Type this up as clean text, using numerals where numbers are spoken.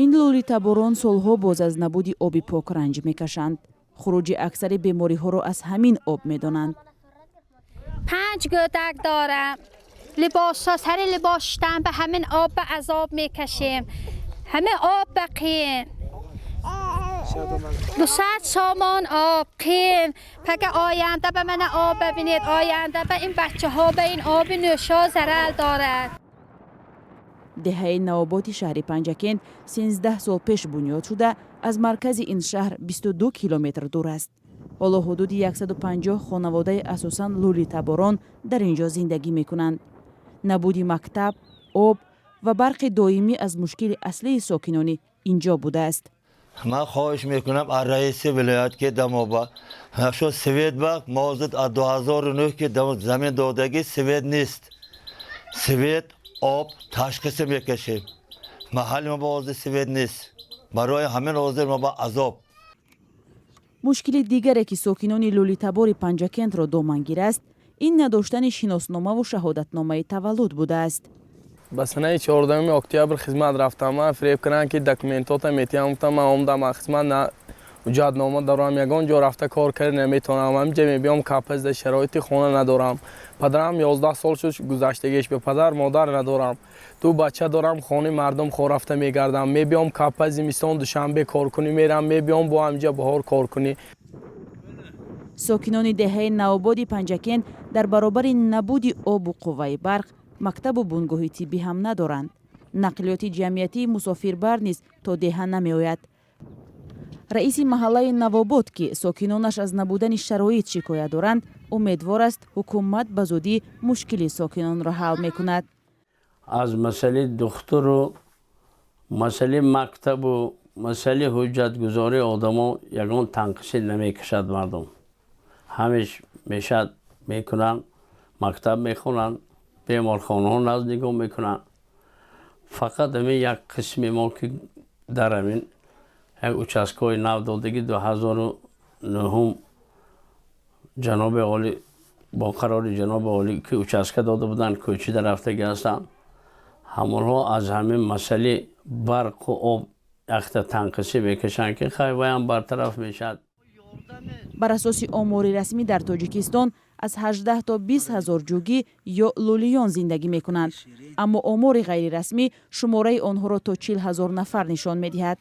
ин лӯлитаборон солҳо боз аз набуди оби пок ранҷ мекашанд. хуруҷи аксари бемориҳоро аз ҳамин об медонанд. 5 گودک دارم. لباس ها سر لباس شدن به همین آب به عذاب میکشیم. همه آب بقیم. 200 سامان آب قیم. پگه آینده به من آب ببینید، آینده به این بچه ها به این آب نوشا ضرر دارد. деҳаи навоботи шаҳри панҷакент 13 сол пеш бунёд шуда аз маркази ин шаҳр 22 километр дур аст. ҳоло ҳудуди 150 хонаводаи асосан лӯлитаборон дар ин ҷо зиндагӣ мекунанд. набуди мактаб, об ва барқи доимӣ аз мушкили аслии сокинони ин ҷо будааст. من خواهش میکنم از رئیس ولایت که دموبا شو سوید با موضوع از 2009 که زمین دادگی سوید نیست. سوید آب تشخیص میکشیم. محل ما با حوض سوید نیست. برای همین حوض ما با عذاب. мушкили дигаре ки сокинони лӯлитабори панҷакентро домангир аст, ин надоштани шиносномаву шаҳодатномаи таваллуд будааст. ба санаи 14 октябр хизмат рафтам. фиреб карданд ки документота метиҳам. гуфтам ман омадам аз хизмат, на ҳуҷҷатнома дорам, ягон ҷо рафта кор карда наметавонам. ҳаминҷа мебиём капазда шароити хона надорам. падарам 11 сол шуд гузаштагиш, ба падар модар надорам. 2 бача дорам, хони мардум хо рафта мегардам. мебиём капа зимистон душанбе коркунӣ мерам, мебиём бо ҳаминҷа баҳор коркунӣ. сокинони деҳаи навободи панҷакент дар баробари набуди обу қувваи барқ мактабу бунгоҳи тиббӣ ҳам надоранд. нақлиёти ҷамъиятии мусофирбар низ то деҳа намеояд. раиси маҳаллаи навобод ки сокинонаш аз набудани шароит шикоят доранд, умедвор аст ҳукумат ба зудӣ мушкили сокинонро ҳал мекунад. аз масъалаи духтуру масъалаи мактабу масъалаи ҳуҷҷатгузории одамо ягон танқишӣ намекашад. мардум ҳамеш мешад мекунанд, мактаб мехонанд, беморхонаҳо наздигоҳ мекунанд. фақат ҳамин як қисми мо ки дар ҳамин як участкаҳои навдодагӣ 2009 ҷаноби оли бо қарори ҷаноби олӣ ки участка дода буданд, кӯчида рафтагӣ ҳастанд. ҳамонҳо аз ҳамин масъалаи барқу об якта танқисӣ мекашанд ки хай ваям бартараф мешавад. бар асоси омори расмӣ дар тоҷикистон аз 18 то 20 ҳазор ҷугӣ ё лӯлиён зиндагӣ мекунанд. аммо омори ғайрирасмӣ шумораи онҳоро то 40 ҳазор нафар нишон медиҳад.